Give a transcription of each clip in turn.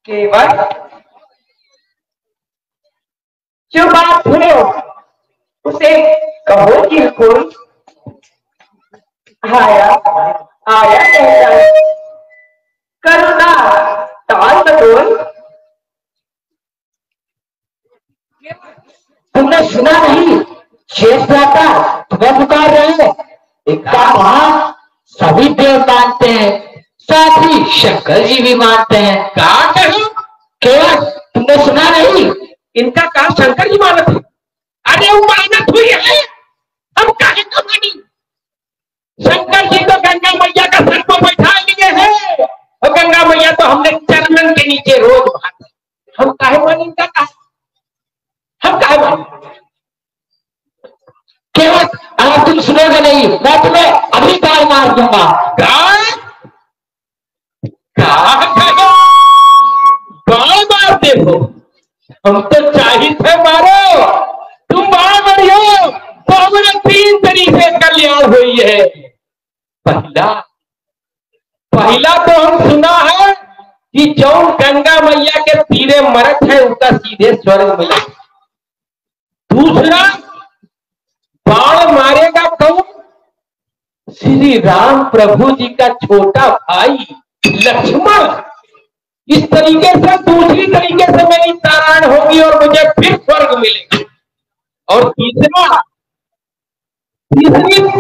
केवल जो बात सुने उसे कहो कि कोई आया आया कहता करुणा टाल बटोल। तुमने सुना नहीं? शेष भ्राता तुम्हें पुकार रहे हैं। एकता वहां सभी देव मानते हैं, साथ ही शंकर जी भी मानते हैं। कहा कहीं केवल तुमने सुना नहीं? इनका काम शंकर जी मानते हैं। अरे वो मानत हुई है, हम काहे को मानी? शंकर जी तो गंगा मैया का सर को बैठा लिए हैं और गंगा मैया तो हमने चरणन के नीचे रोज भाते। हम काहे मानी इनका काम? हम काहे मानी? केवल अगर तुम सुनोगे नहीं मैं तुम्हें अभी गाल मार दूंगा। गाल चाहते हो? हम तो चाहिए मारो, तुम मार बढ़ियो तो हमारे 3 तरीके कल्याण हुई है। पहला तो हम सुना है कि जो गंगा मैया के तीरे मरत है उनका सीधे स्वर्ग मिला। दूसरा, बाण मारेगा कौन? श्री राम प्रभु जी का छोटा भाई लक्ष्मण। इस तरीके से दूसरी तरीके से मेरी तारायण होगी और मुझे फिर स्वर्ग मिलेगा। और तीसरी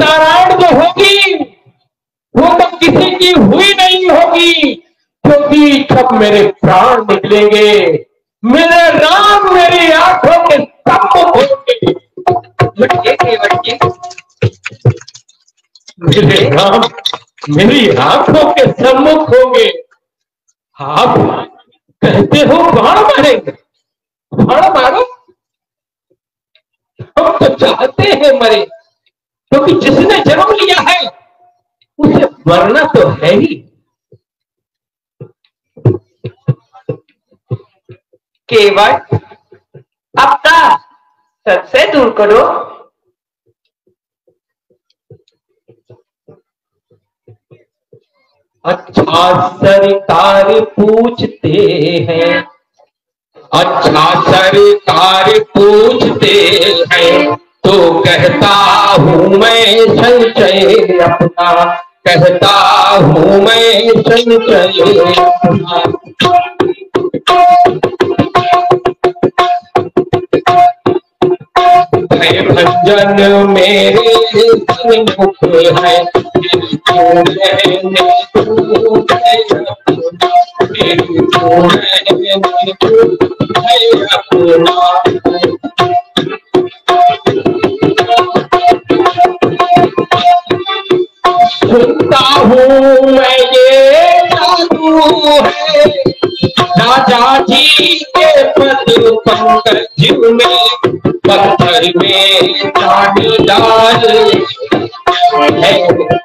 तारायण जो होगी वो तो किसी की हुई नहीं होगी, क्योंकि जब मेरे प्राण निकलेंगे मेरे राम मेरी आंखों के सम्मुख होंगे। मेरे राम मेरी आंखों के सम्मुख होंगे। आप कहते हो बाण मारेंगे, बाण मारो। हम तो चाहते हैं मरे, क्योंकि जिसने जन्म लिया है उसे मरना तो है ही। केवल अपना सबसे दूर करो। अच्छा सरकार पूछते हैं, अच्छा सरकार पूछते हैं, तो कहता हूँ मैं संचय अपना, कहता हूँ मैं संचय अपना। भंजन मेरे सन्मुख है, सुनता हूँ मैं ये जादू है, राजा जी के पद पंकज में पत्थर में जान डाल है,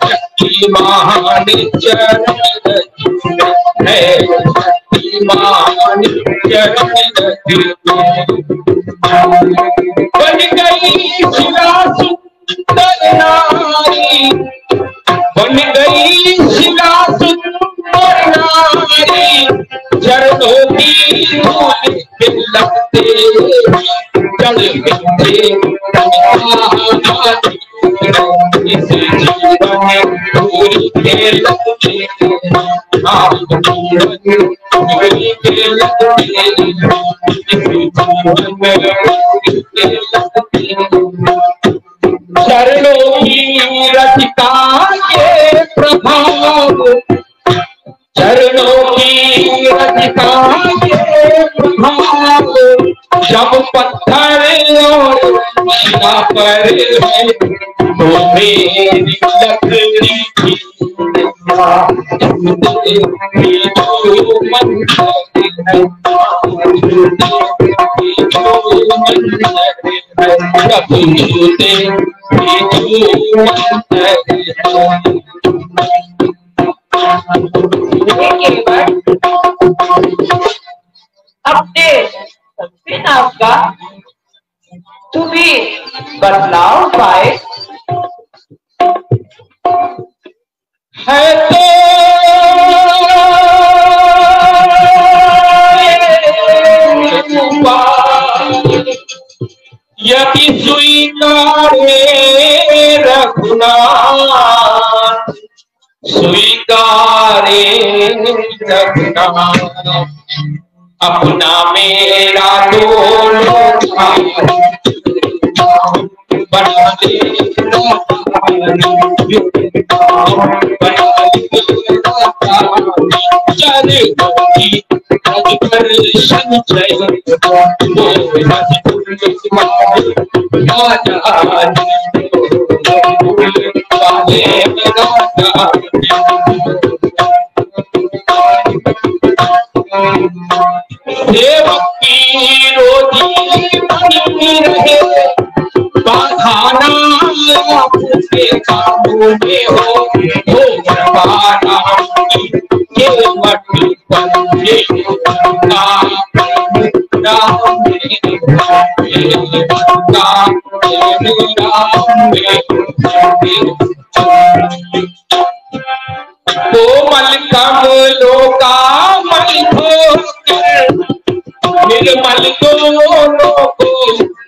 शक्तिमान चरण है, शक्तिमान चरण बन गई शिला सुंदर नारी, बन गई शिला सुंदर नारी, चरणों की धूल लगते जल मिलते इस जीवन पूरी के लगते, पूरी के लगते, इस जीवन के लगते। चरणों की रचिता के प्रभाव, चरणों की रचिता के प्रभाव, जब पत्थर और शिला पर है तो मेरी लकड़ी की अपने सबसे नाम का तू भी बदलाव पाए है तो यदि स्वीकारे रघुनाथ, स्वीकारे रघुनाथ, अपना मेरा दोनों बना दे, संचय सेवक की रोजी बनी रहे, बाधाना आपके काबू में हो बरबाना के मट्टी पर कोमल कमलों का मल धोकर निर्मल दोनों को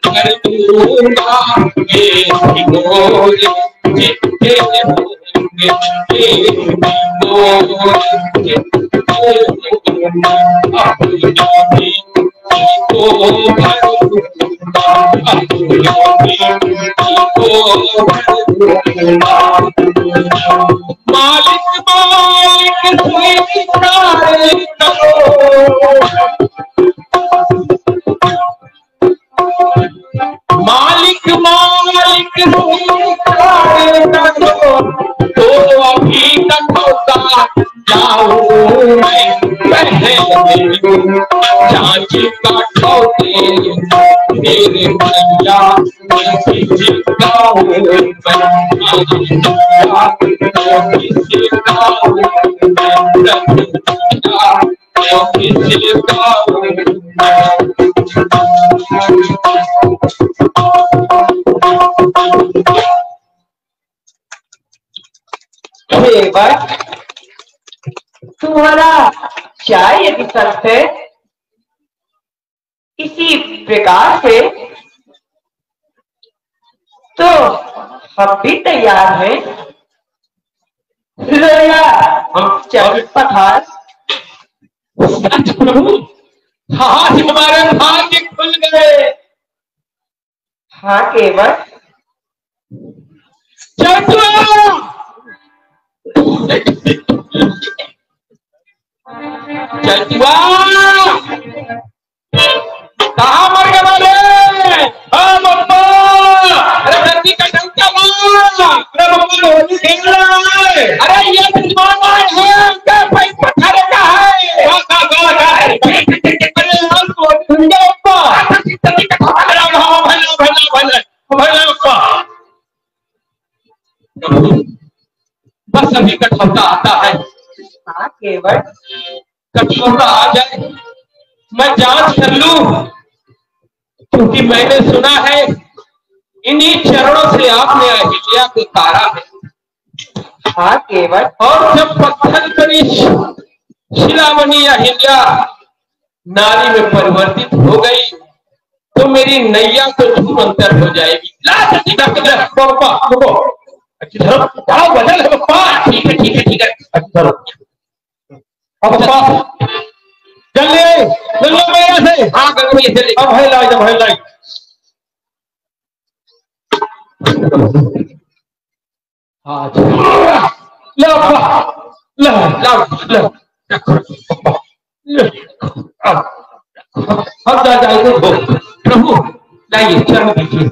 कर दूंगा मालिक मालिक मालिक मालिक तो अभी तक होता जाऊं मैं चाची का ठोके मेरे भैया तुम्हारा चाय यदि सख्त है इसी प्रकार से तो हम भी तैयार हैं। हम चल पठार। आज हमारे भाग्य खुल गए। हाँ केवल कहाँ मर गए वाले? हाँ मम्मा, अरे धरती का डंका मार। अरे मम्मा होली खेल रहा है। अरे ये विद्वान है क्या? भाई पठारे का है। का है? अरे हम तो सुनगे अप्पा। भला भला भला भला भला अप्पा। बस अभी कठौता आता है। हाँ केवल कठौता आ जाए मैं जांच कर लूं, क्योंकि मैंने सुना है इन्हीं चरणों से आपने अहिल्या को तारा है। हाँ केवल और जब पत्थर बनी शिलामणि अहिल्या नारी में परिवर्तित हो गई तो मेरी नैया तो धूमंतर हो जाएगी। बदल है पप्पा। ठीक है ठीक है ठीक है। अच्छा अब पप्पा चल ले गंगा मैया से। हाँ गंगा मैया से। अब है लाई, जब है लाई। लो लो अब जा जाएंगे प्रभु, लाइए चरण दीजिए।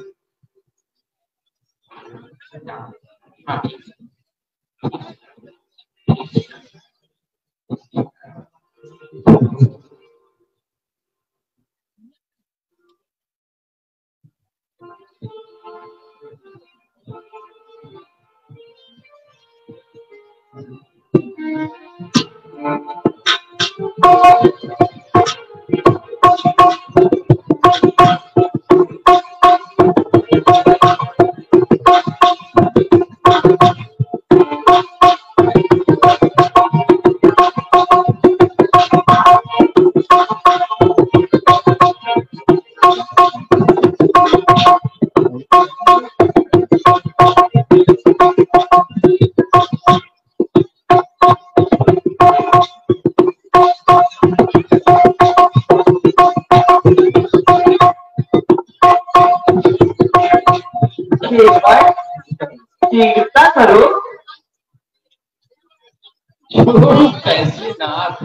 चिंता करो कैसे नाथ,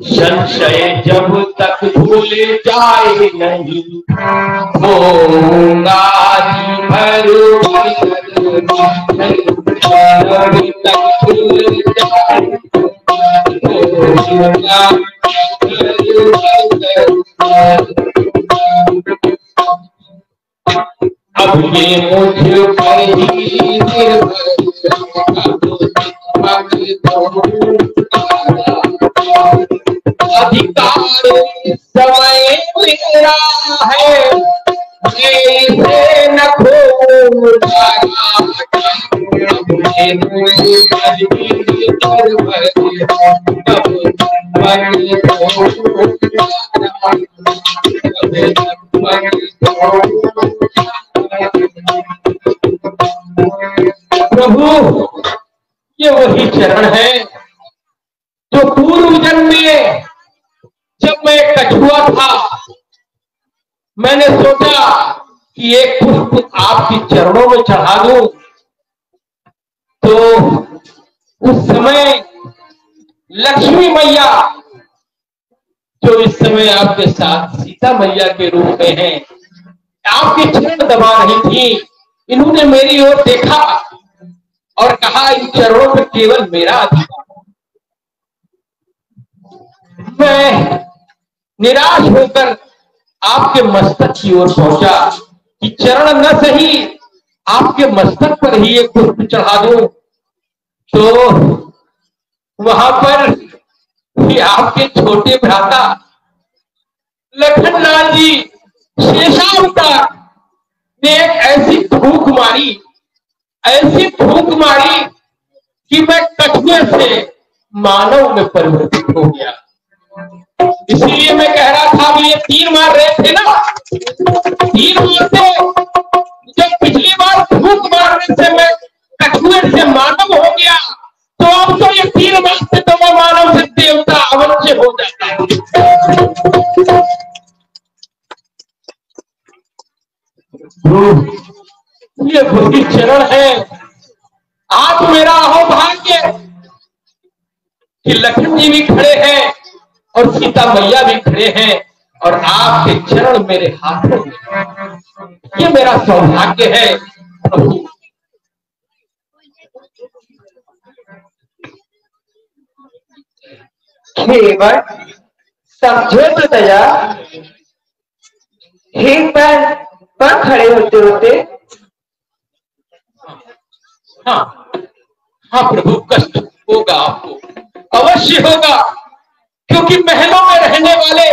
संशय जब तक भूल जाए नहीं होगा भर तक भूल जाए अब ये मुझ पर ही अधिकार सब प्रभु ये वही चरण है जो पूर्व जन्म में जब मैं कछुआ था मैंने सोचा कि एक पुष्प आपके चरणों में चढ़ा दूं, तो उस समय लक्ष्मी मैया जो इस समय आपके साथ सीता मैया के रूप में हैं, आपके चरण दबा रही थी। इन्होंने मेरी ओर देखा और कहा इन चरणों में केवल मेरा अधिकार। मैं निराश होकर आपके मस्तक की ओर पहुंचा कि चरण न सही आपके मस्तक पर ही एक पुष्प चढ़ा दूं, तो वहां पर ही आपके छोटे भ्राता लखनलाल जी शेषावतार ने एक ऐसी फूंक मारी कि मैं कछुए से मानव में परिवर्तित हो गया। इसीलिए मैं कह रहा था कि ये 3 मार रहे थे ना, 3 मारते जब पिछली बार फूंक मारने से मैं कछुए से मानव हो गया, तो अब तो ये 3 मारते तो मैं मानव से देवता अवश्य हो जाता है। ये वही चरण है। आज मेरा अहोभाग्य कि लक्ष्मण जी भी खड़े हैं और सीता मैया भी खड़े हैं और आपके चरण मेरे हाथों में। ये मेरा सौभाग्य है प्रभु। केवल समझो तो दया, एक पैर पर खड़े होते होते। हाँ हाँ प्रभु, कष्ट होगा आपको, अवश्य होगा, क्योंकि महलों में रहने वाले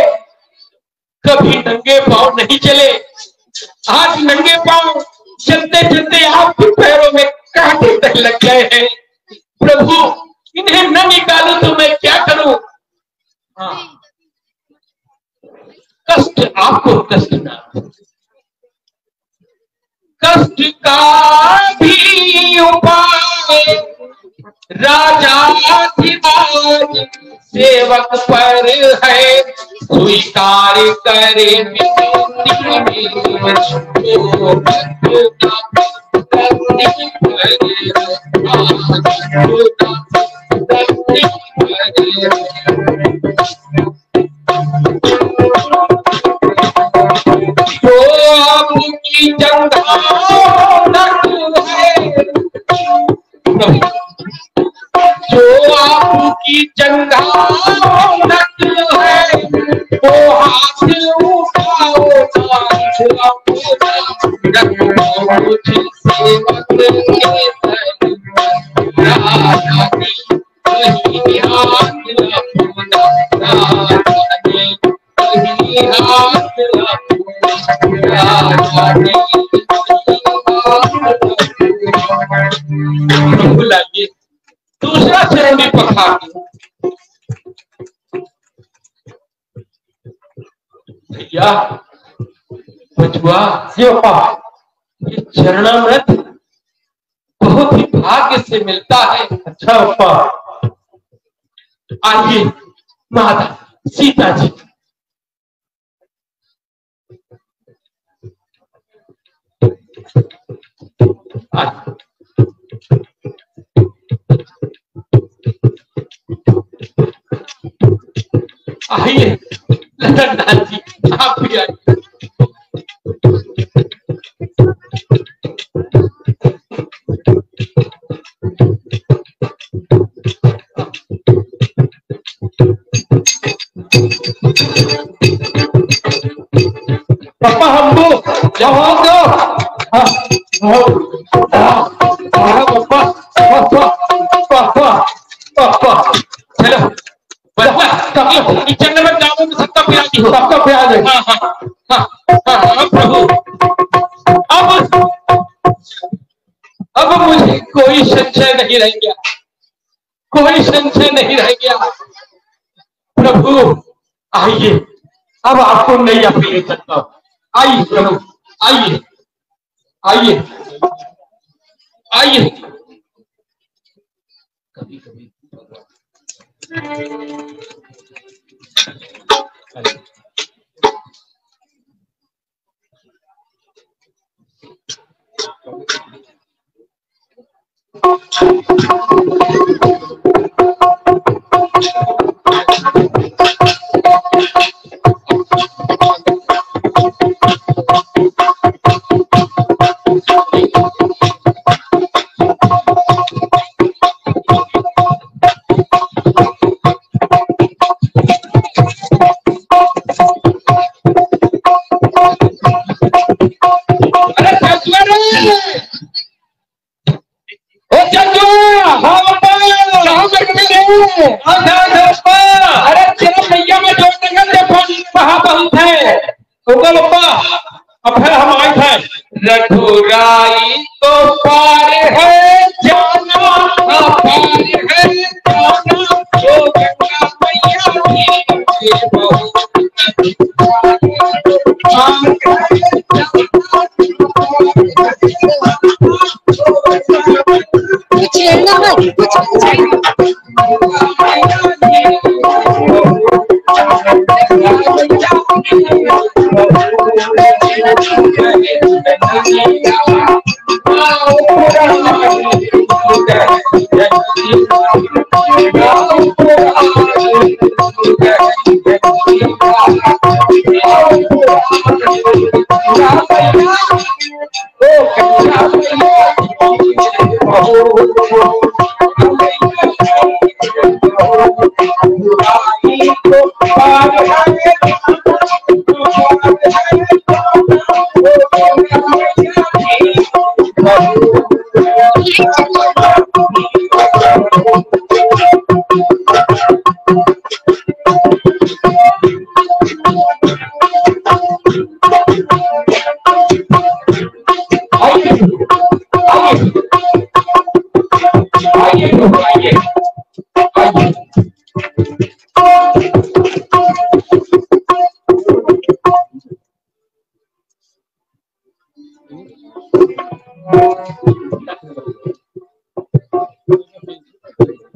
कभी नंगे पांव नहीं चले। आज नंगे पांव चलते चलते आपके पैरों में कांटे तक लग गए हैं। प्रभु इन्हें न निकालूं तो मैं क्या करूं? हाँ, कष्ट आपको कष्ट ना, कष्ट का भी उपाय राजाधिराज सेवक पर है, स्वीकार करे जो आपकी जंघा है, जो आपकी जंघा है, वो हाथ उठाओ बुलाइए। दूसरा चरण भी पखार भैया बचुआ, ये चरणामृत बहुत ही भाग्य से मिलता है। अच्छा अप्पा, आइए माता सीता जी। आइए लखनलाल जी, आप भी आइए। पापा हमको जवाब दो। पापा पापा पापा पापा, चलो किचन में जाओ, सबका प्याज हो, सबका प्याज है। हाँ हाँ हाँ हाँ प्रभु, अब मुझे कोई संशय नहीं रह गया, कोई संशय नहीं रह गया। प्रभु आइए, अब आपको नई अपील करता हूं। आइए प्रभु, आइए आइए आइए। कभी कभी अरे तेरा भैया में जो वहां बहुत है। अब फिर हम आए थे रघुराई तो पार है जाना, पार है जाना, जो गंगा मैया की बहुत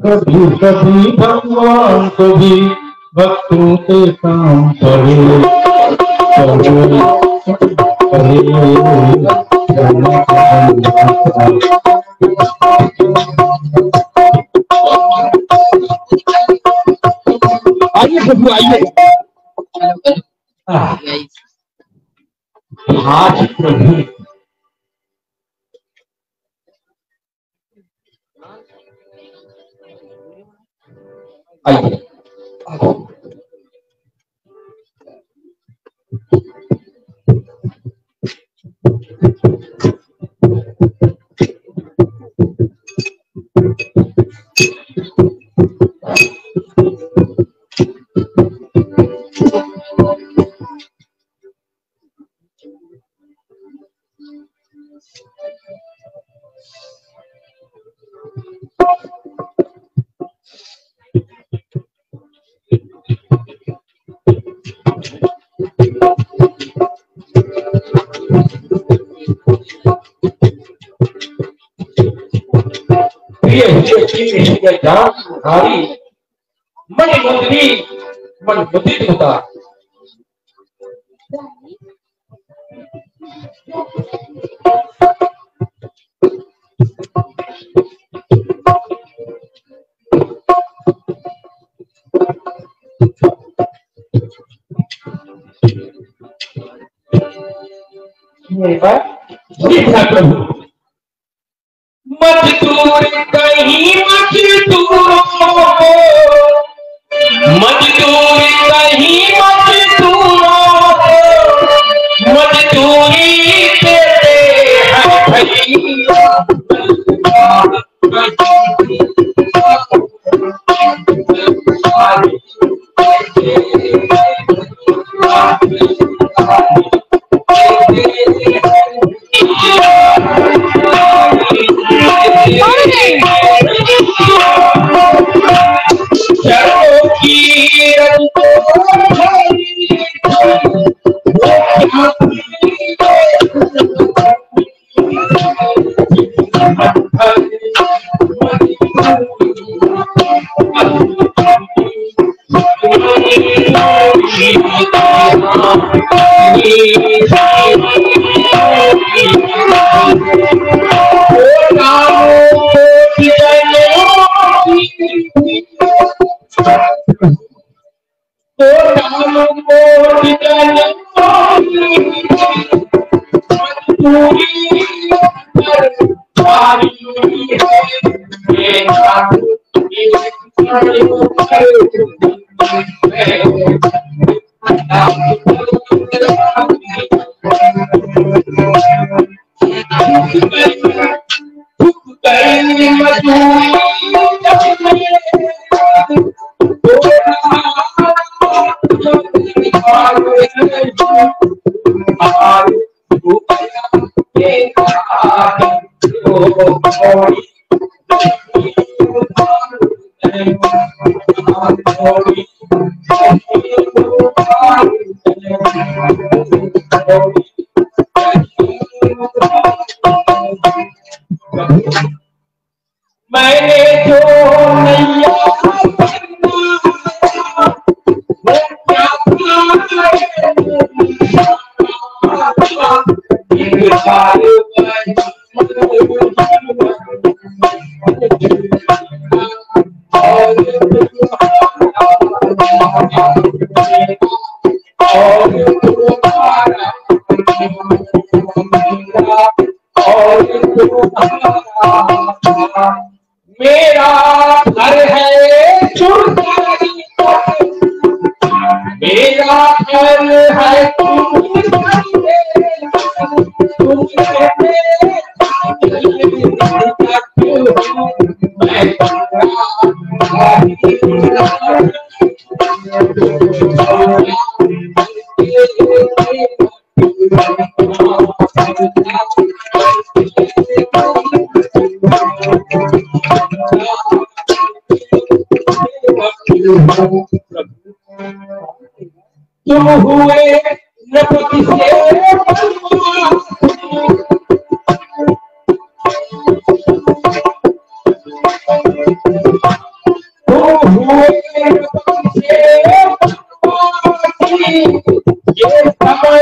कभी कभी भगवान को भी भक्तों के काम करे, आइए प्रभु आइए। आज प्रभु आइए। भारी मन मुद्री मन मुदित होता। प्रभु मजदूर कहीं मजदूरों को, मजदूर कहीं मजदूरों को, मजदूरी देते हैं भैया। मैंने जो नैया मेरा घर है चुरकारी, मेरा घर है तुम हुए नपति से तुम हुए नपति से ये समय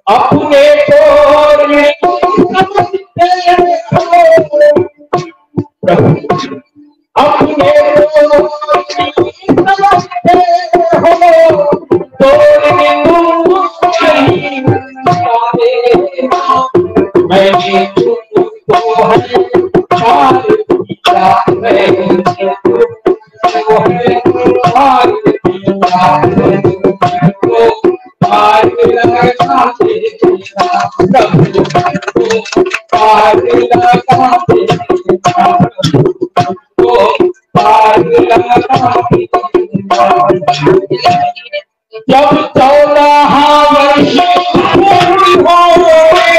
अपने तोड़ने अपने मैंने तुमको जब 14 वर्ष पूरी होए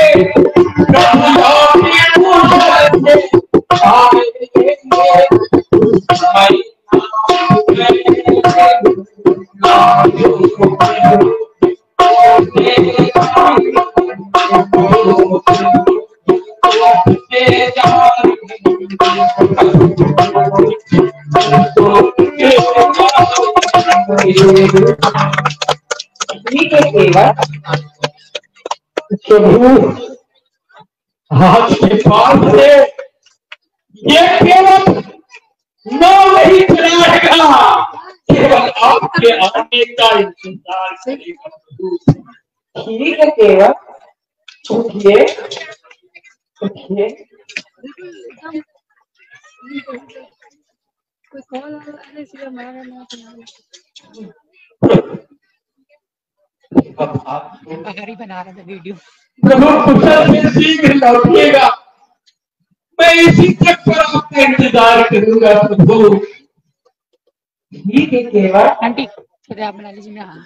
प्रभु आज के बाद से ये केवल नाम नहीं चलाएगा, केवल आपके आने का इंतजार करेगा प्रभु। ठीक है केवल, उठिए उठिए। कोई कॉल आने से हमारा ना हरी बना रहा था वीडियो। प्रभु कुशल से शीघ्र लौटिएगा, मैं इसी तक पर आपका इंतजार करूंगा प्रभु। ठीक है केवल। आंटी फिर आप बना लीजिए। मैं हाँ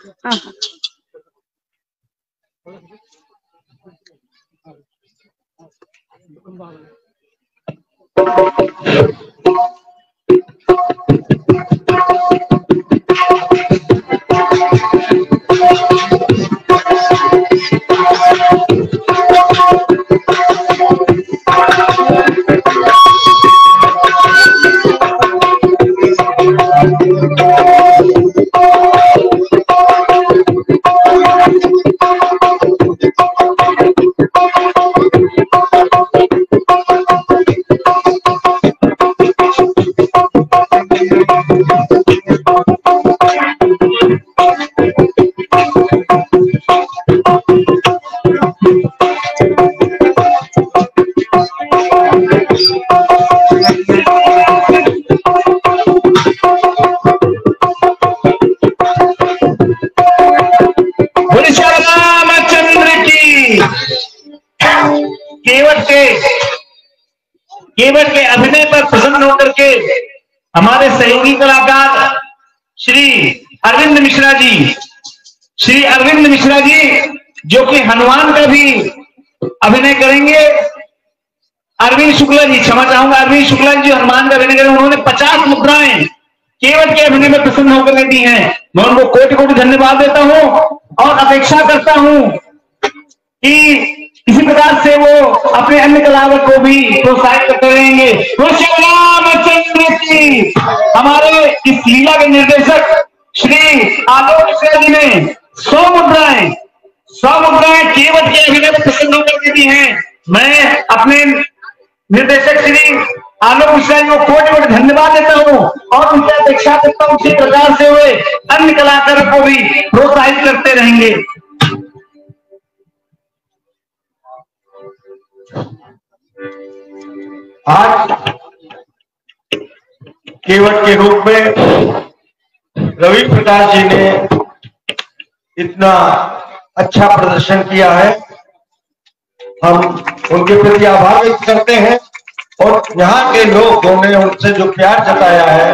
केवट के अभिनय पर प्रसन्न होकर के हमारे सहयोगी कलाकार श्री अरविंद मिश्रा जी जो कि हनुमान का भी अभिनय करेंगे। अरविंद शुक्ला जी, क्षमा चाहूंगा, अरविंद शुक्ला जी जो हनुमान का अभिनय करेंगे, उन्होंने 50 मुद्राएं केवट के अभिनय में प्रसन्न होकर दी हैं। मैं उनको कोटि कोटि धन्यवाद देता हूं और अपेक्षा करता हूं कि इसी प्रकार से वो अपने अन्य कलाकार को भी प्रोत्साहित करते रहेंगे। रामचंद्र की हमारे इस लीला के निर्देशक श्री आलोक मिश्रा जी ने 100 मुद्राएं केवट के अभिनय में प्रसन्न होकर दी हैं। मैं अपने निर्देशक श्री आलोक मिश्रा जी को कोटि कोटि धन्यवाद देता हूं और उनसे अपेक्षा करता हूं उसी प्रकार से वे अन्य कलाकारों को भी प्रोत्साहित करते रहेंगे। आज केवट के रूप में रवि प्रकाश जी ने इतना अच्छा प्रदर्शन किया है, हम उनके प्रति आभार व्यक्त करते हैं और यहाँ के लोगों ने उनसे जो प्यार जताया है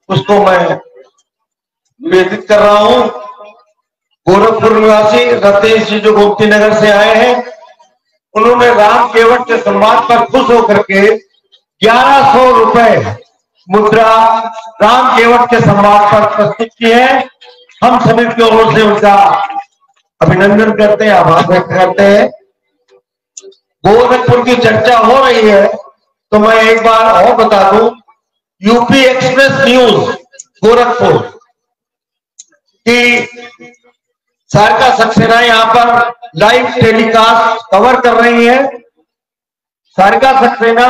उसको मैं निवेदित कर रहा हूँ। गोरखपुर निवासी रतेश जी जो गोमती नगर से आए हैं, उन्होंने राम केवट के संवाद पर खुश होकर के 1100 रुपए मुद्रा राम केवट के संवाद पर प्रस्तुत की है। हम सभी की ओर से उनका अभिनंदन करते हैं, आभार व्यक्त करते हैं। गोरखपुर की चर्चा हो रही है तो मैं एक बार और बता दूं, यूपी एक्सप्रेस न्यूज गोरखपुर की सारिका सक्सेना यहाँ पर लाइव टेलीकास्ट कवर कर रही है। सारिका सक्सेना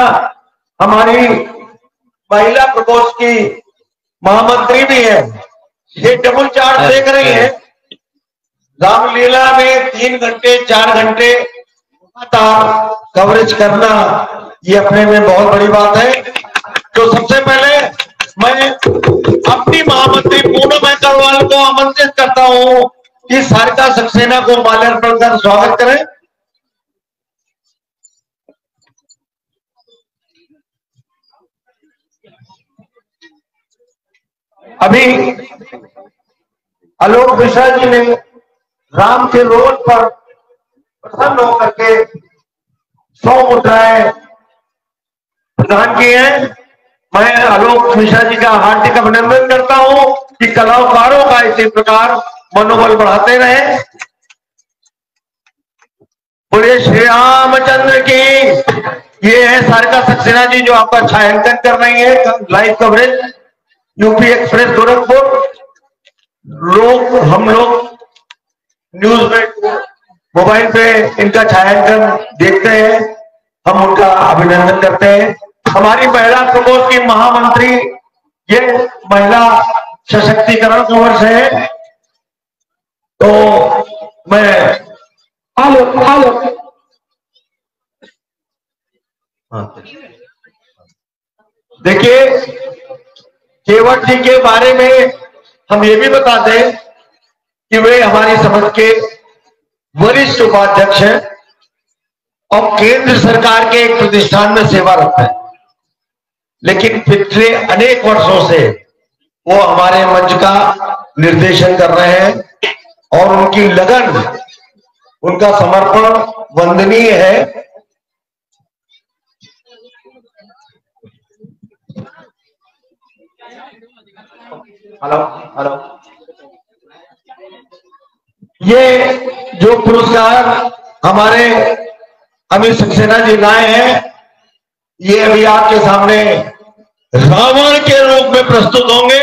हमारी महिला प्रकोष्ठ की महामंत्री भी है। ये डबल चार्ज देख रही है। रामलीला में 3 घंटे 4 घंटे लगातार कवरेज करना ये अपने में बहुत बड़ी बात है। तो सबसे पहले मैं अपनी महामंत्री पूनम अग्रवाल को आमंत्रित करता हूं कि सारिका सक्सेना को माल्यार्पण कर स्वागत करें। अभी आलोक मिश्रा जी ने राम के रोल पर प्रसन्न होकर के 100 मुद्राएं प्रदान किए हैं। मैं आलोक मिश्रा जी का हार्दिक अभिनंदन करता हूं कि कलाकारों का इसी प्रकार मनोबल बढ़ाते रहे। बोलिए श्री रामचंद्र की। ये है सारिका सक्सेना जी जो आपका छायांकन कर रही है live coverage UP express Gorakhpur. हम लोग न्यूज में मोबाइल पे इनका छायांकन देखते हैं, हम उनका अभिनंदन करते हैं। हमारी महिला प्रकोष्ठ की महामंत्री, ये महिला सशक्तिकरण का वर्ष है, तो मैं हेलो देखिए केवट जी के बारे में हम ये भी बता दें कि वे हमारी समझ के वरिष्ठ उपाध्यक्ष हैं और केंद्र सरकार के एक प्रतिष्ठान में सेवारत है, लेकिन पिछले अनेक वर्षों से वो हमारे मंच का निर्देशन कर रहे हैं और उनकी लगन, उनका समर्पण वंदनीय है। हेलो ये जो पुरस्कार हमारे अमित सक्सेना जी लाए हैं, ये अभी आपके सामने रावण के रूप में प्रस्तुत होंगे।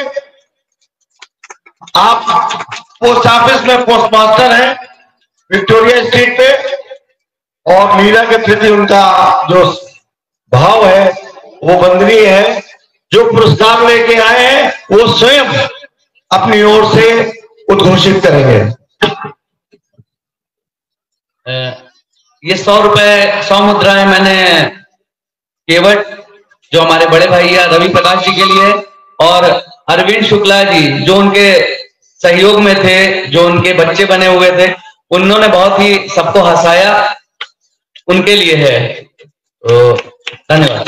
आप पोस्ट ऑफिस में पोस्ट मास्टर हैं विक्टोरिया स्ट्रीट पे, और लीला के प्रति उनका जो भाव है वो वंदनीय है। जो पुरस्कार लेके आए हैं वो स्वयं अपनी ओर से उद्घोषित करेंगे। ये 100 रुपए 100 मुद्राएं मैंने केवट जो हमारे बड़े भाई है रवि प्रकाश जी के लिए, और अरविंद शुक्ला जी जो उनके सहयोग में थे, जो उनके बच्चे बने हुए थे, उन्होंने बहुत ही सबको हंसाया। उनके लिए है। तो धन्यवाद।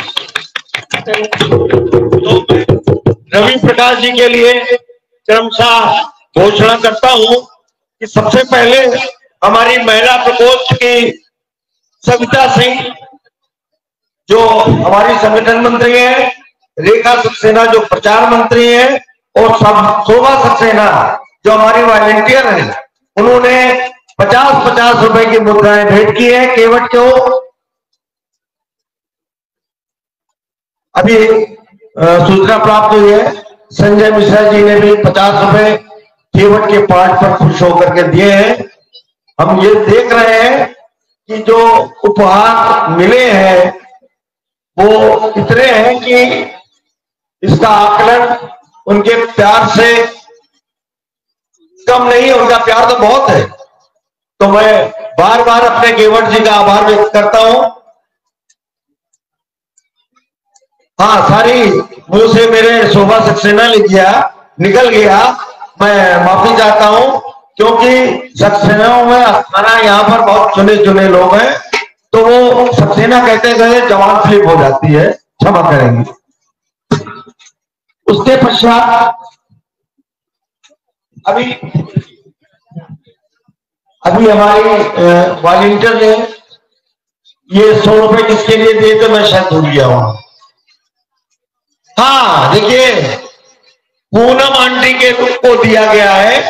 रवि प्रकाश जी के लिए क्रमशः घोषणा करता हूं कि सबसे पहले हमारी महिला प्रकोष्ठ की सविता सिंह जो हमारी संगठन मंत्री है, रेखा सक्सेना जो प्रचार मंत्री है, और शोभा सक्सेना जो हमारी वॉलंटियर है, उन्होंने 50-50 रुपए की मुद्राएं भेंट की है केवट को। अभी सूचना प्राप्त हुई है, संजय मिश्रा जी ने भी 50 रुपए केवट के पार्ट पर खुश होकर के दिए हैं। हम ये देख रहे हैं कि जो उपहार मिले हैं वो इतने हैं कि इसका आकलन उनके प्यार से कम नहीं है, उनका प्यार तो बहुत है। तो मैं बार बार अपने केवट जी का आभार व्यक्त करता हूं। हाँ, सारी मुंह से मेरे शोभा सक्सेना निकल गया, मैं माफी चाहता हूं, क्योंकि सक्सेनाओं में अस्थाना यहाँ पर बहुत चुने चुने लोग हैं, तो वो सक्सेना कहते गए जवान स्लिप हो जाती है, क्षमा करेंगे। उसके पश्चात अभी हमारी वॉलंटियर ने ये 100 रुपए किसके लिए दिए तो मैं शायद भूल गया हूं। हाँ, देखिए पूनम आंटी के को दिया गया है,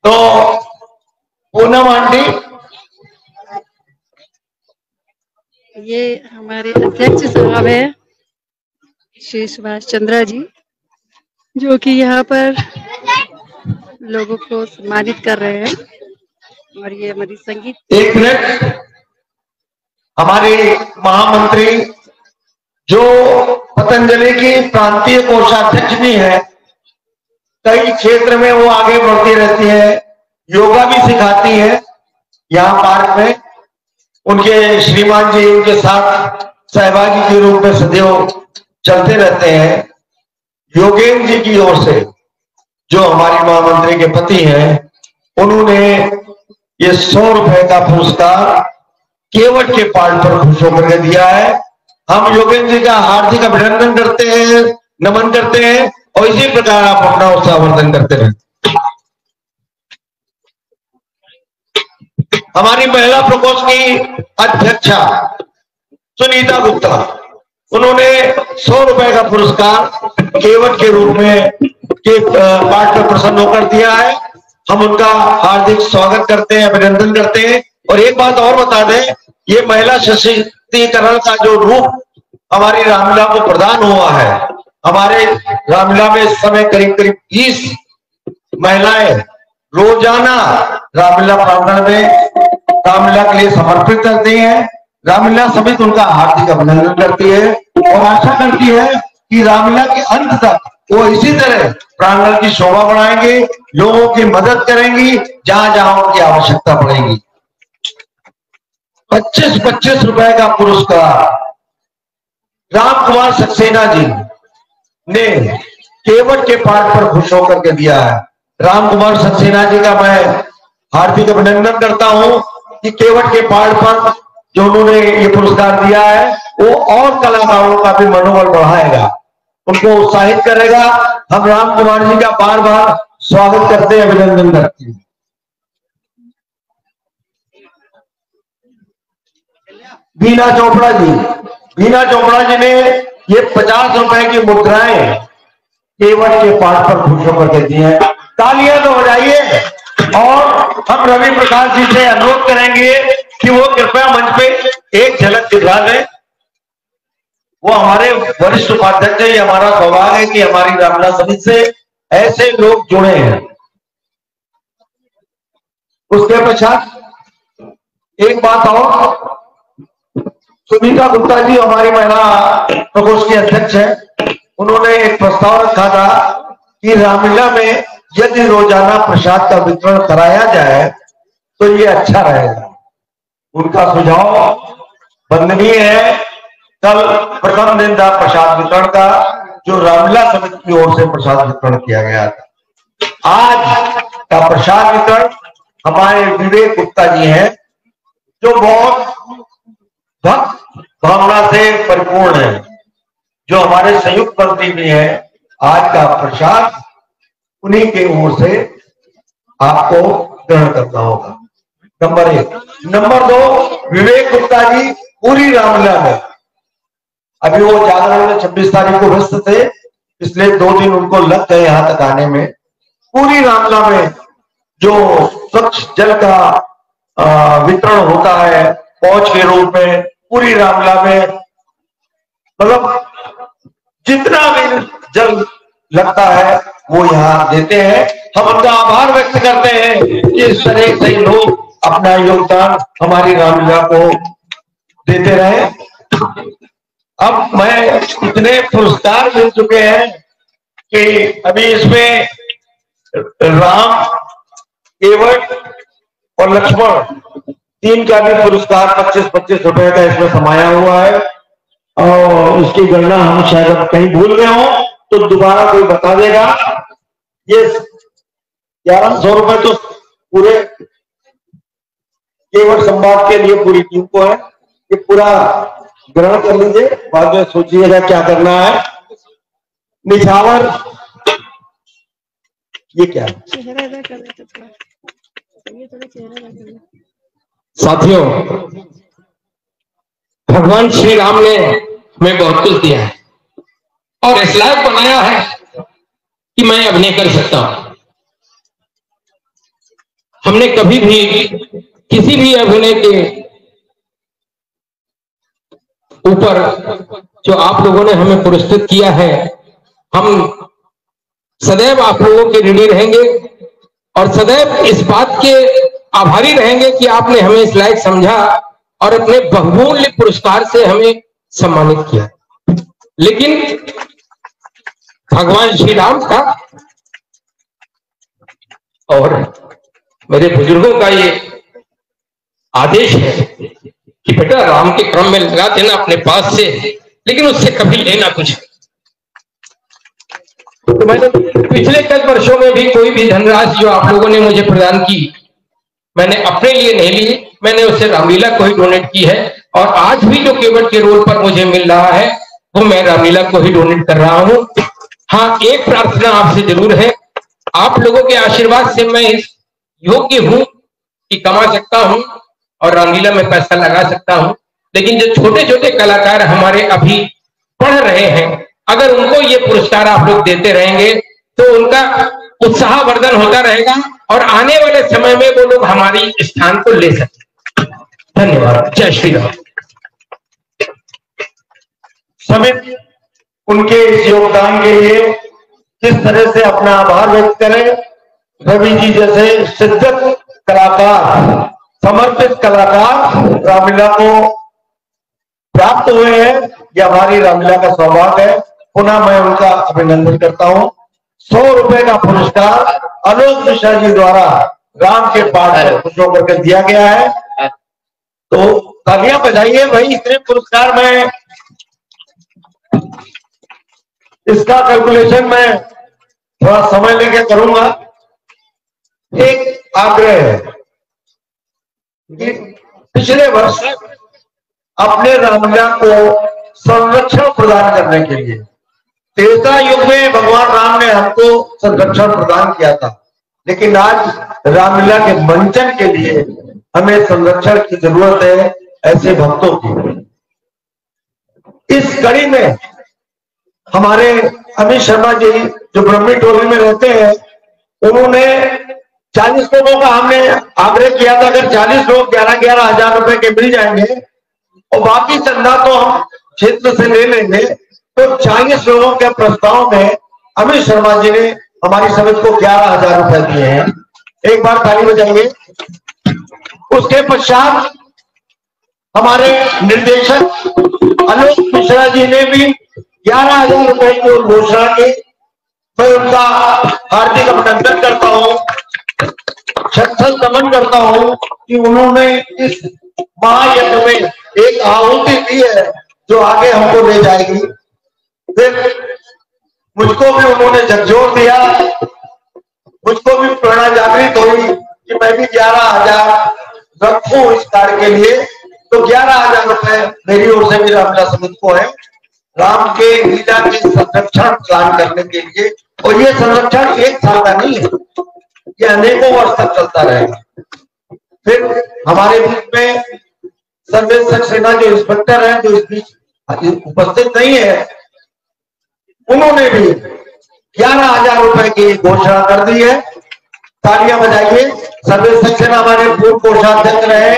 तो पूनम आंटी ये हमारे अध्यक्ष साहब है श्री सुभाष चंद्रा जी, जो कि यहाँ पर लोगों को सम्मानित कर रहे हैं। और ये हमारी संगीत एक मिनट, हमारे महामंत्री जो पतंजलि की प्रांतीय कोषाध्यक्ष भी है, कई क्षेत्र में वो आगे बढ़ती रहती है, योगा भी सिखाती है यहाँ पार्क में। उनके श्रीमान जी उनके साथ सहभागी के रूप में सदैव चलते रहते हैं। योगेंद्र जी की ओर से जो हमारी महामंत्री के पति हैं, उन्होंने ये 100 रुपए का पुरस्कार केवट के पार्ट पर खुश होकर के दिया है। हम योगेंद्र जी का हार्दिक अभिनंदन करते हैं, नमन करते हैं, और इसी प्रकार आप अपना उत्साहवर्धन करते रहें। हमारी महिला प्रकोष्ठ की अध्यक्षा सुनीता गुप्ता, उन्होंने 100 रुपए का पुरस्कार केवट के रूप में के पार्ट पर प्रसन्न होकर दिया है। हम उनका हार्दिक स्वागत करते हैं, अभिनंदन करते हैं। और एक बात और बता दें, ये महिला सशक्तिकरण का जो रूप हमारी रामलीला को प्रदान हुआ है, हमारे रामलीला में इस समय करीब 20 महिलाएं रोजाना रामलीला प्रांगण में रामलीला के लिए समर्पित करती हैं। रामलीला समिति उनका हार्दिक अभिनंदन करती है और आशा करती है कि रामलीला के अंत तक वो इसी तरह प्रांगण की शोभा बढ़ाएंगे, लोगों की मदद करेंगी जहां जहां उनकी आवश्यकता पड़ेगी। 25-25 रुपए का पुरस्कार राम कुमार सक्सेना जी ने केवट के पार्ट पर खुश होकर के दिया है। राम कुमार सक्सेना जी का मैं हार्दिक अभिनंदन करता हूं कि केवट के पार्ट पर जो उन्होंने ये पुरस्कार दिया है, वो और कलाकारों का भी मनोबल बढ़ाएगा, उनको उत्साहित करेगा। हम राम कुमार जी का बार बार स्वागत करते हैं, अभिनंदन करते हैं। बीना चोपड़ा जी ने ये 50 रुपए की मुद्राएं केवट के पार्ट पर खुश होकर के दी हैं। तालियां तो हो जाइए। और हम रवि प्रकाश जी से अनुरोध करेंगे कि वो कृपया मंच पे एक झलक दिखा दें। वो हमारे वरिष्ठ उपाध्यक्ष है, ये हमारा सौभाग्य है कि हमारी रामलीला समिति से ऐसे लोग जुड़े हैं। उसके पश्चात एक बात और, सुनीता गुप्ता जी हमारी महिला प्रकोष्ठ की अध्यक्ष है, उन्होंने एक प्रस्ताव रखा था कि रामलीला में यदि रोजाना प्रसाद का वितरण कराया जाए तो ये अच्छा रहेगा। उनका सुझाव वंदनीय है। कल प्रथम दिन था प्रसाद वितरण का, जो रामलीला समिति की ओर से प्रसाद वितरण किया गया था। आज का प्रसाद वितरण हमारे विवेक गुप्ता जी हैं, जो बहुत भक्त भावना से परिपूर्ण है, जो हमारे संयुक्त मंत्री भी है। आज का प्रसाद उन्हीं के ओर से आपको ग्रहण करना होगा, नंबर 1। नंबर 2, विवेक गुप्ता जी पूरी रामलीला में, अभी वो जागरण में 26 तारीख को व्यस्त थे, इसलिए 2 दिन उनको लग गए यहां तक आने में। पूरी रामलीला में जो स्वच्छ जल का वितरण होता है पहुंच के रूप में, पूरी रामलीला में मतलब जितना भी जल लगता है वो यहाँ देते हैं। हम उनका आभार व्यक्त करते हैं कि इस तरह से लोग अपना योगदान हमारी रामलीला को देते रहे। अब मैं इतने पुरस्कार मिल चुके हैं कि अभी इसमें राम, केवट और लक्ष्मण 3 का भी पुरस्कार 25-25 रुपए का इसमें समाया हुआ है। और उसकी गणना हम शायद अब कहीं भूल गए हो तो दोबारा कोई बता देगा। ये 1100 रुपए तो पूरे केवट संवाद के लिए पूरी टीम को है। ये पूरा ग्रहण कर लीजिए, बाद में सोचिएगा क्या करना है। निछावर ये क्या है? साथियों, भगवान श्री राम ने हमें बहुत कुछ दिया है और इस लायक बनाया है कि मैं अभिनय कर सकता हूं। हमने कभी भी किसी भी अभिनय के ऊपर जो आप लोगों ने हमें पुरस्कृत किया है, हम सदैव आप लोगों के ऋणी रहेंगे और सदैव इस बात के आभारी रहेंगे कि आपने हमें इस लायक समझा और अपने बहुमूल्य पुरस्कार से हमें सम्मानित किया। लेकिन भगवान श्री राम का और मेरे बुजुर्गों का ये आदेश है कि बेटा राम के क्रम में लगा देना अपने पास से, लेकिन उससे कभी लेना कुछ। तो मैंने पिछले कई वर्षों में भी कोई भी धनराशि जो आप लोगों ने मुझे प्रदान की, मैंने अपने लिए नहीं ली, मैंने उससे रामलीला को ही डोनेट की है। और आज भी जो केवट के रोल पर मुझे मिल रहा है वो मैं रामलीला को ही डोनेट कर रहा हूं। हाँ, एक प्रार्थना आपसे जरूर है, आप लोगों के आशीर्वाद से मैं इस योग्य हूं कि कमा सकता हूं और रामलीला में पैसा लगा सकता हूं। लेकिन जो छोटे छोटे कलाकार हमारे अभी पढ़ रहे हैं, अगर उनको ये पुरस्कार आप लोग देते रहेंगे तो उनका उत्साहवर्धन होता रहेगा और आने वाले समय में वो लोग हमारी स्थान को ले सकते। धन्यवाद। जय श्री राम। समिति उनके इस योगदान के लिए किस तरह से अपना आभार व्यक्त करें। रवि जी जैसे सिद्धत कलाकार, समर्पित कलाकार रामलीला को प्राप्त हुए हैं, यह हमारी रामलीला का सौभाग्य है। पुनः मैं उनका अभिनंदन करता हूं। 100 रुपए का पुरस्कार आलोक मिश्रा जी द्वारा राम के पाठ पर खुश होकर के दिया गया है। तो तालियां बजाइए भाई, इतने पुरस्कार में इसका कैलकुलेशन मैं थोड़ा समय लेके करूंगा। एक आग्रह है कि पिछले वर्ष अपने रामलीला को संरक्षण प्रदान करने के लिए त्रेता युग में भगवान राम ने हमको संरक्षण प्रदान किया था, लेकिन आज रामलीला के मंचन के लिए हमें संरक्षण की जरूरत है ऐसे भक्तों की। इस कड़ी में हमारे अमित शर्मा जी जो ब्रह्मी टोली में रहते हैं, उन्होंने 40 लोगों का हमने आग्रह किया था, अगर 40 लोग 11-11 हजार रुपए के मिल जाएंगे और बाकी चंदा तो हम क्षेत्र से ले लेंगे, तो 40 लोगों के प्रस्ताव में अमित शर्मा जी ने हमारी समिति को 11,000 रुपए दिए हैं। एक बार ताली बजाइए। उसके पश्चात हमारे निर्देशक आलोक मिश्रा जी ने भी 11,000 रुपए की घोषणा की। मैं उनका हार्दिक अभिनंदन करता हूं, शत-शत नमन करता हूं कि उन्होंने इस महायज्ञ में एक आहुति दी है जो आगे हमको ले जाएगी। फिर मुझको भी उन्होंने झकझोर दिया, मुझको भी प्रेरणा जागृत हुई कि मैं भी 11,000 रखूं इस कार्य के लिए, तो 11,000 रुपए मेरी ओर से भी रामलीला समिति को है, राम के लीला के संरक्षण प्लान करने के लिए। और ये संरक्षण 1 साल का नहीं है, ये अनेकों वर्ष तक चलता रहेगा। फिर हमारे बीच में सर्वेश सक्सेना जो इंस्पेक्टर है, जो इस बीच उपस्थित नहीं है, उन्होंने भी 11,000 रुपए की घोषणा कर दी है। तालियां बजाइए। सर्वेश सक्सेना हमारे पूर्व कोषाध्यक्ष रहे,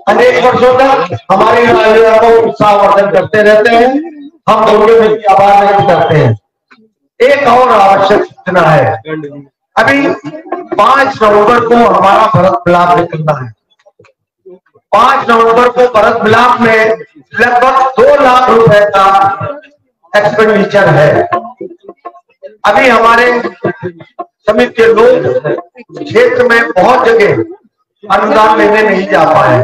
अनेक वर्षों तक हमारी रामलीला को उत्साहवर्धन करते रहते हैं, हम दोनों में आभार व्यक्त करते हैं। एक और आवश्यक सूचना है, अभी 5 नवंबर को हमारा भरत मिलाप निकलना है। 5 नवंबर को भरत मिलाप में लगभग 2 लाख रुपए का एक्सपेंडिचर है। अभी हमारे समिति के लोग क्षेत्र में बहुत जगह अनुदान लेने नहीं जा पाए,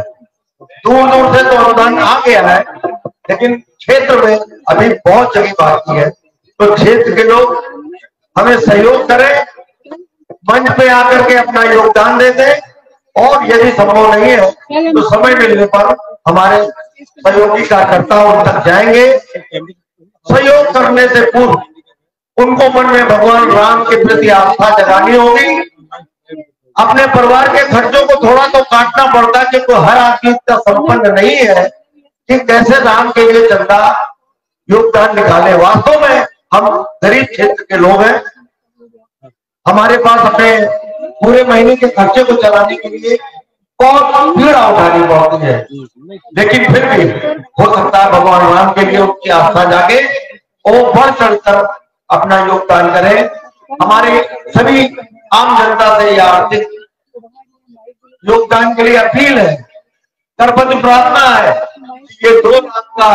दूर दूर से तो अनुदान आ गया है, लेकिन क्षेत्र में अभी बहुत जगह बाकी है। तो क्षेत्र के लोग हमें सहयोग करें, मंच पे आकर के अपना योगदान दे दें, और यदि संभव नहीं है तो समय मिलने पर हमारे सहयोगी कार्यकर्ता उन तक जाएंगे। सहयोग करने से पूर्व उनको मन में भगवान राम के प्रति आस्था जगानी होगी। अपने परिवार के खर्चों को थोड़ा तो काटना पड़ता है, क्योंकि हर आदमी इतना संपन्न नहीं है कि कैसे राम के लिए चंदा योगदान निकाले। वास्तव में हम गरीब क्षेत्र के लोग हैं, हमारे पास अपने पूरे महीने के खर्चे को चलाने के लिए बहुत पीड़ा उठानी पड़ती है, लेकिन फिर भी हो सकता है भगवान राम के लिए उनकी आस्था जागे और बढ़ चढ़कर अपना योगदान करें। हमारे सभी आम जनता से यह आर्थिक योगदान के लिए अपील है, करपत्र प्रार्थना है, ये 2 लाख का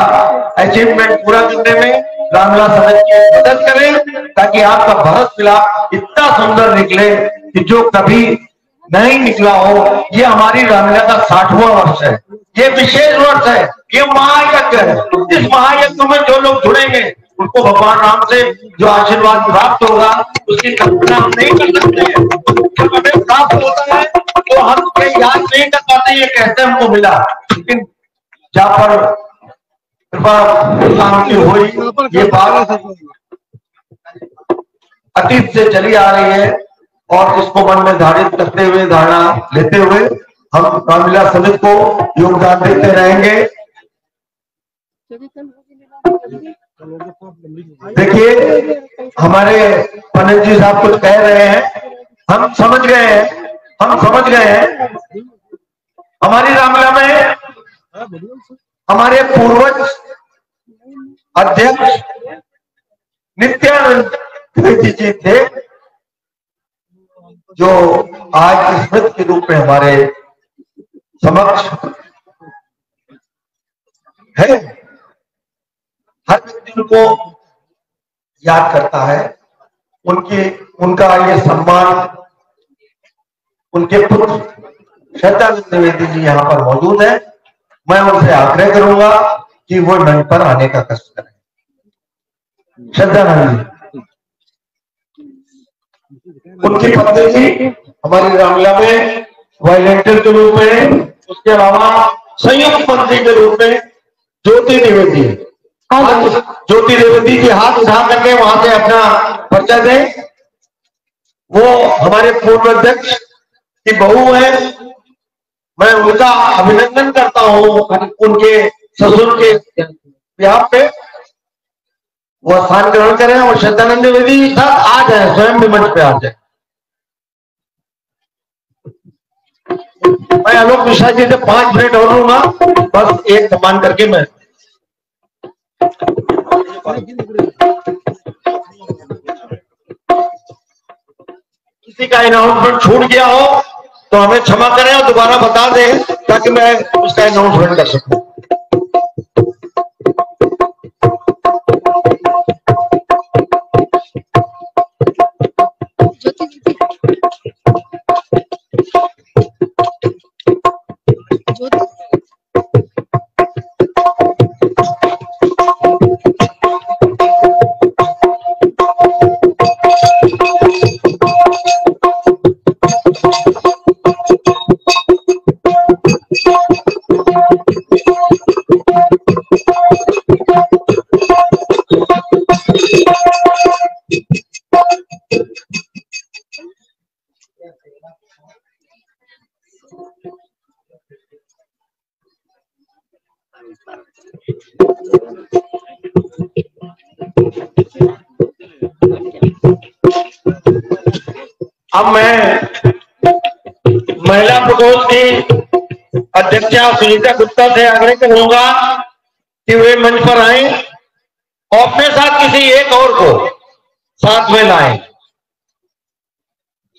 अचीवमेंट पूरा करने में रामलीला समिति की मदद करें, ताकि आपका भरत मिलाप इतना सुंदर निकले कि जो कभी नहीं निकला हो। ये हमारी रामलीला का 60वां वर्ष है, ये विशेष वर्ष है, ये महायज्ञ है। इस महायज्ञ में जो लोग जुड़ेंगे उनको भगवान राम से जो आशीर्वाद प्राप्त होगा उसकी कल्पना हम नहीं कर सकते हैं। जब हमें प्राप्त होता है तो हम याद नहीं कर पाते, ये कहते हमको मिला, लेकिन जहाँ पर कृपा राम की हुई, ये बात अतीत से चली आ रही है, और इसको मन में धारित करते हुए, धारणा लेते हुए हम रामलीला समिति को योगदान देते रहेंगे। देखिए, हमारे पंडित जी साहब कुछ कह रहे हैं, हम समझ गए हैं। हमारी रामलीला में हमारे पूर्वज अध्यक्ष नित्यानंद द्विवेदी जी थे, जो आज स्मृति के रूप में हमारे समक्ष है। हर व्यक्ति उनको याद करता है, उनका ये सम्मान उनके पुत्र श्रद्धानंद द्विवेदी जी यहाँ पर मौजूद है। मैं उनसे आग्रह करूंगा कि वो मंच पर आने का कष्ट करें। श्रद्धानंद जी, उनकी पत्नी जी हमारी रामलीला में वॉलंटियर के रूप में, उसके अलावा संयुक्त मंत्री के रूप में ज्योति द्विवेदी, ज्योति द्विवेदी जी हाथ उठा करके वहां से अपना परिचय दें। वो हमारे पूर्व अध्यक्ष की बहू है, मैं उनका अभिनंदन करता हूं उनके ससुर के ब्याह पे। वो स्थान ग्रहण करें और श्रद्धानंद द्विवेदी जी साथ आ जाए, स्वयं भी मंच पे आ जाए। मैं आलोक मिश्रा जी से 5 मिनट और लूंगा, बस एक सम्मान करके मैं किसी का अनाउंसमेंट छूट गया हो तो हमें क्षमा करें और दोबारा बता दें, ताकि मैं उसका अनाउंसमेंट कर सकूं। अब मैं महिला प्रकोष्ठ की अध्यक्षा सुनीता गुप्ता से आग्रह करूंगा कि वे मंच पर आए और अपने साथ किसी एक और को साथ में लाएं।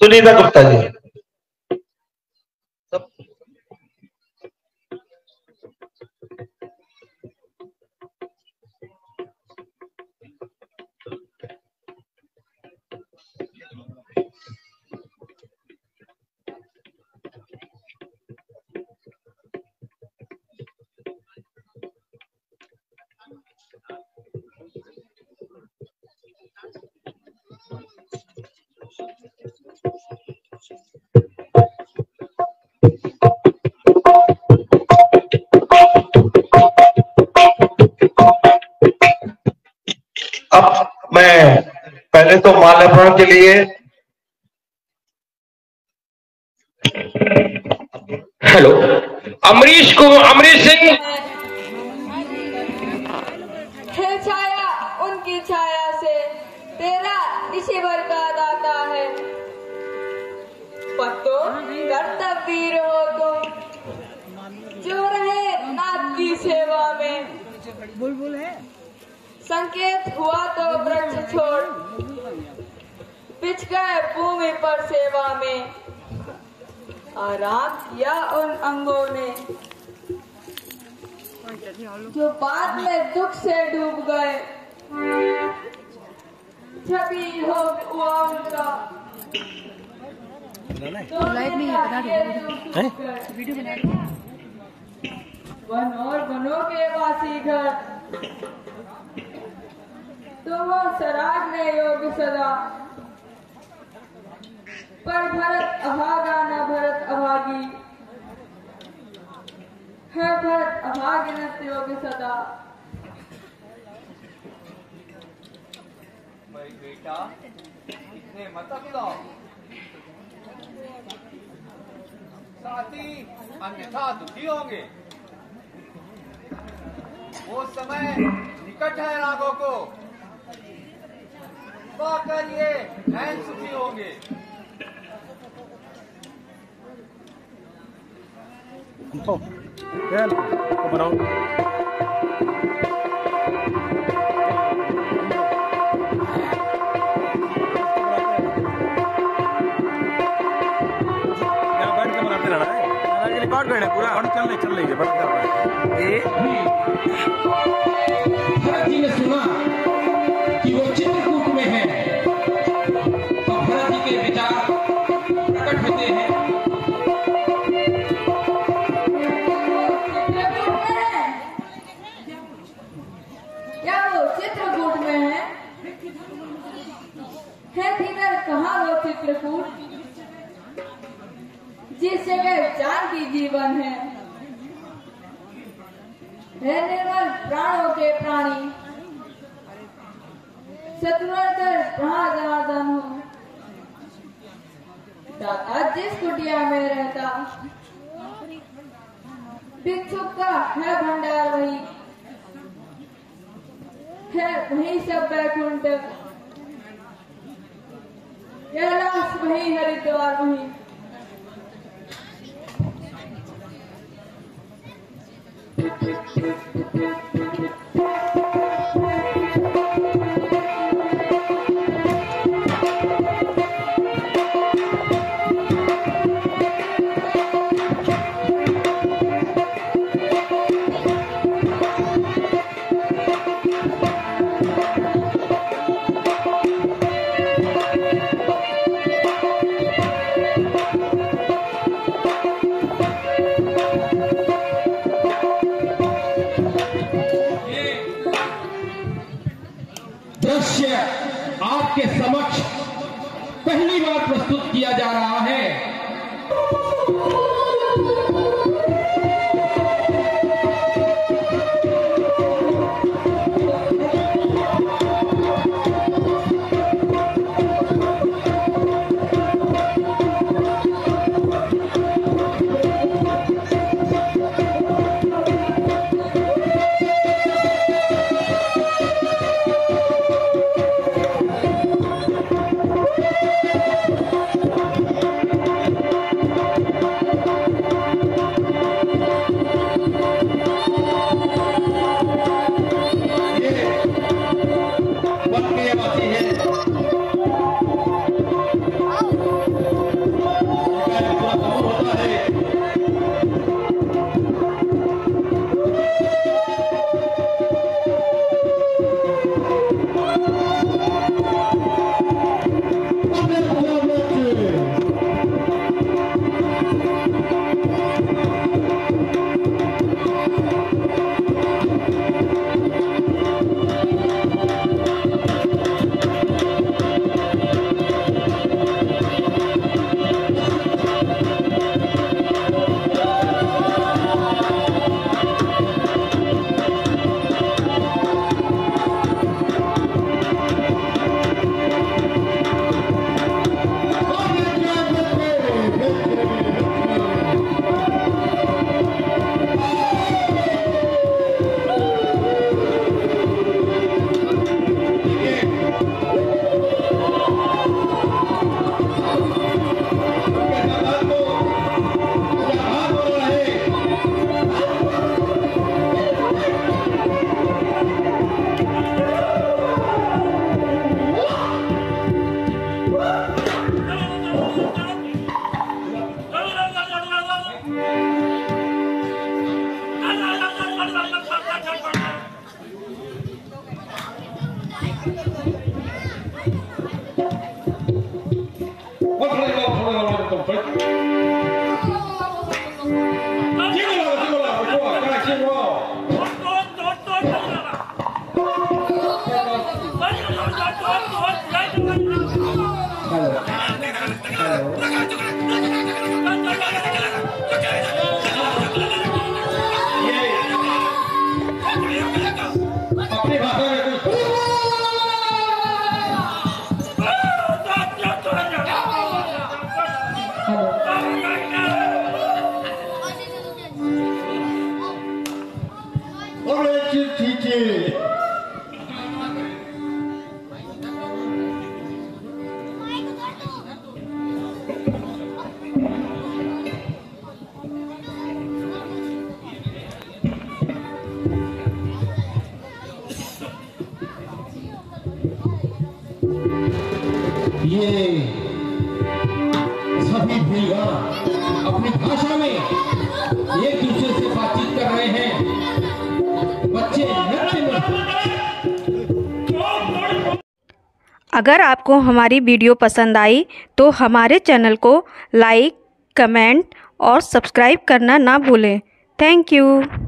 सुनीता गुप्ता जी। अब मैं पहले तो माल्यार्पण के लिए हेलो अमरीश सिंह। है छाया उनकी छाया से तेरा इसी भर का दाता है। पत्तो कर्तव्य हो तुम जो रहे नाथ की सेवा में। बुलबुल है संकेत हुआ तो वृक्ष छोड़ बिछ गए भूमि पर सेवा में। आराम किया उन अंगों ने जो बाद में दुख से डूब गए। छवि हो हुआ उनका लाइव नहीं है, बता दो वीडियो बना दो। वन और वनों के वासी घर तो वो सरागने योग सदा। पर भरत अभागा न भरत अभागी है भरत अभागिन योग सदा। बेटा इतने मत बुलाओ, साथी अन्यथा दुखी होंगे। वो समय निकट है रागों को पाकर ये नैन सुखी होंगे। तो बनाओ रिकॉर्ड करना पूरा और चल रही है भरत जी ने सुना कि वो चित्रकूट में है तो भरत जी के विचार प्रकट होते हैं। क्या वो चित्रकूट में है किधर कहाँ वो चित्रकूट जिस जगह जानकी जीवन है निर्मल प्राणों के प्राणी शत्रुघ्न प्राण जनार्दन हो। दाता जिस कुटिया में रहता भिक्षुक का है भंडार वही है वही सब बैकुंठ कैलाश वही हरिद्वार वही। ये सभी भीलगाना अपनी भाषा में एक दूसरे से बातचीत कर रहे हैं। बच्चे नृत्य में। अगर आपको हमारी वीडियो पसंद आई तो हमारे चैनल को लाइक, कमेंट और सब्सक्राइब करना ना भूलें। Thank you.